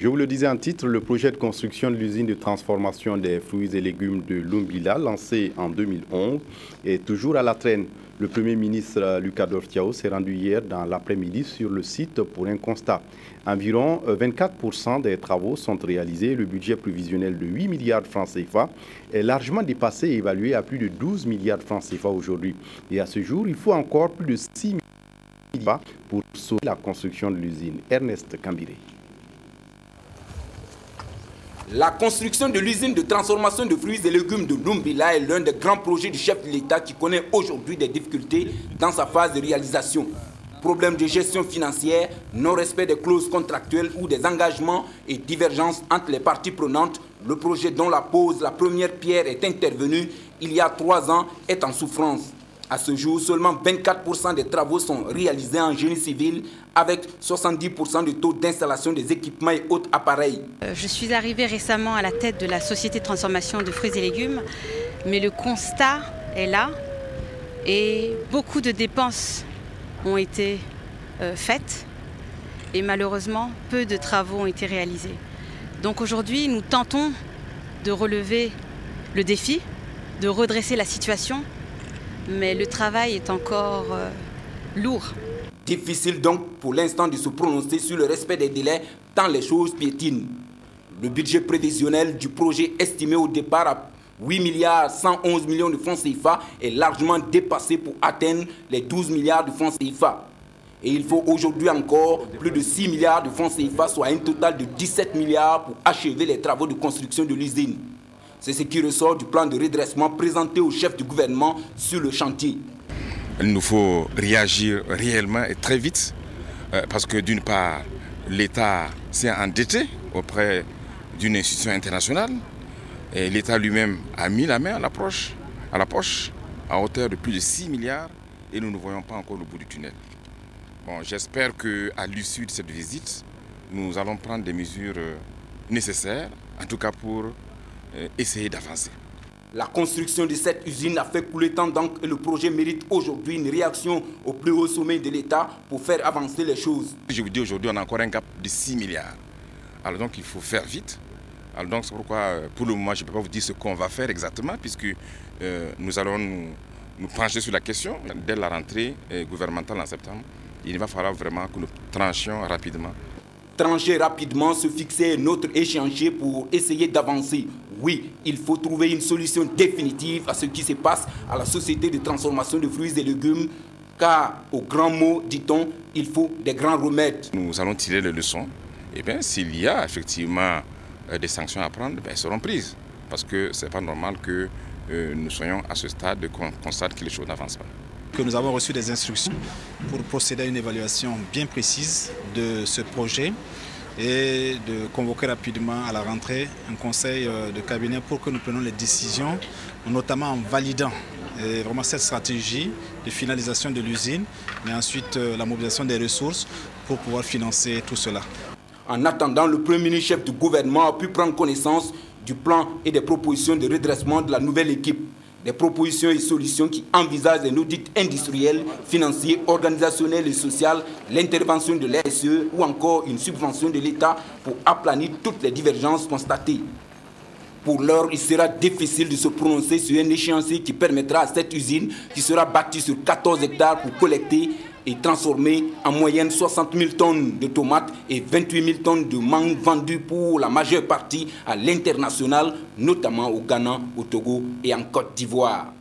Je vous le disais en titre, le projet de construction de l'usine de transformation des fruits et légumes de Lumbila, lancé en 2011, est toujours à la traîne. Le Premier ministre Lucas Dortiao s'est rendu hier dans l'après-midi sur le site pour un constat. Environ 24% des travaux sont réalisés. Le budget prévisionnel de 8 milliards de francs CFA est largement dépassé et évalué à plus de 12 milliards de francs CFA aujourd'hui. Et à ce jour, il faut encore plus de 6 milliards pour sauver la construction de l'usine. Ernest Kambiré. La construction de l'usine de transformation de fruits et légumes de Lumbila est l'un des grands projets du chef de l'État qui connaît aujourd'hui des difficultés dans sa phase de réalisation. Problèmes de gestion financière, non-respect des clauses contractuelles ou des engagements et divergences entre les parties prenantes, le projet dont la première pierre est intervenue il y a 3 ans est en souffrance. À ce jour, seulement 24% des travaux sont réalisés en génie civil avec 70% de taux d'installation des équipements et autres appareils. Je suis arrivée récemment à la tête de la société de transformation de fruits et légumes, mais le constat est là et beaucoup de dépenses ont été faites et malheureusement peu de travaux ont été réalisés. Donc aujourd'hui, nous tentons de relever le défi, de redresser la situation, mais le travail est encore lourd. Difficile donc pour l'instant de se prononcer sur le respect des délais tant les choses piétinent. Le budget prévisionnel du projet estimé au départ à 8 milliards 111 millions de francs CFA est largement dépassé pour atteindre les 12 milliards de francs CFA. Et il faut aujourd'hui encore plus de 6 milliards de francs CFA, soit un total de 17 milliards pour achever les travaux de construction de l'usine. C'est ce qui ressort du plan de redressement présenté au chef du gouvernement sur le chantier. Il nous faut réagir réellement et très vite parce que d'une part, l'État s'est endetté auprès d'une institution internationale et l'État lui-même a mis la main à la poche à hauteur de plus de 6 milliards et nous ne voyons pas encore le bout du tunnel. Bon, j'espère qu'à l'issue de cette visite, nous allons prendre des mesures nécessaires, en tout cas pour essayer d'avancer. La construction de cette usine a fait couler tant d'encre et le projet mérite aujourd'hui une réaction au plus haut sommet de l'État pour faire avancer les choses. Je vous dis aujourd'hui, on a encore un gap de 6 milliards. Alors donc il faut faire vite. Alors donc c'est pourquoi pour le moment je ne peux pas vous dire ce qu'on va faire exactement puisque nous allons nous pencher sur la question. Dès la rentrée gouvernementale en septembre, il va falloir vraiment que nous tranchions rapidement. Trancher rapidement, se fixer notre échéancier pour essayer d'avancer. Oui, il faut trouver une solution définitive à ce qui se passe à la société de transformation de fruits et légumes, car au grand mot, dit-on, il faut des grands remèdes. Nous allons tirer les leçons. Et bien, s'il y a effectivement des sanctions à prendre, elles seront prises. Parce que ce n'est pas normal que nous soyons à ce stade et qu'on constate que les choses n'avancent pas. Que nous avons reçu des instructions pour procéder à une évaluation bien précise de ce projet et de convoquer rapidement à la rentrée un conseil de cabinet pour que nous prenions les décisions, notamment en validant vraiment cette stratégie de finalisation de l'usine, mais ensuite la mobilisation des ressources pour pouvoir financer tout cela. En attendant, le Premier ministre chef du gouvernement a pu prendre connaissance du plan et des propositions de redressement de la nouvelle équipe. Des propositions et solutions qui envisagent un audit industriel, financier, organisationnel et social, l'intervention de l'RSE ou encore une subvention de l'État pour aplanir toutes les divergences constatées. Pour l'heure, il sera difficile de se prononcer sur un échéancier qui permettra à cette usine, qui sera bâtie sur 14 hectares pour collecter et transformer en moyenne 60 000 tonnes de tomates et 28 000 tonnes de mangue vendues pour la majeure partie à l'international, notamment au Ghana, au Togo et en Côte d'Ivoire.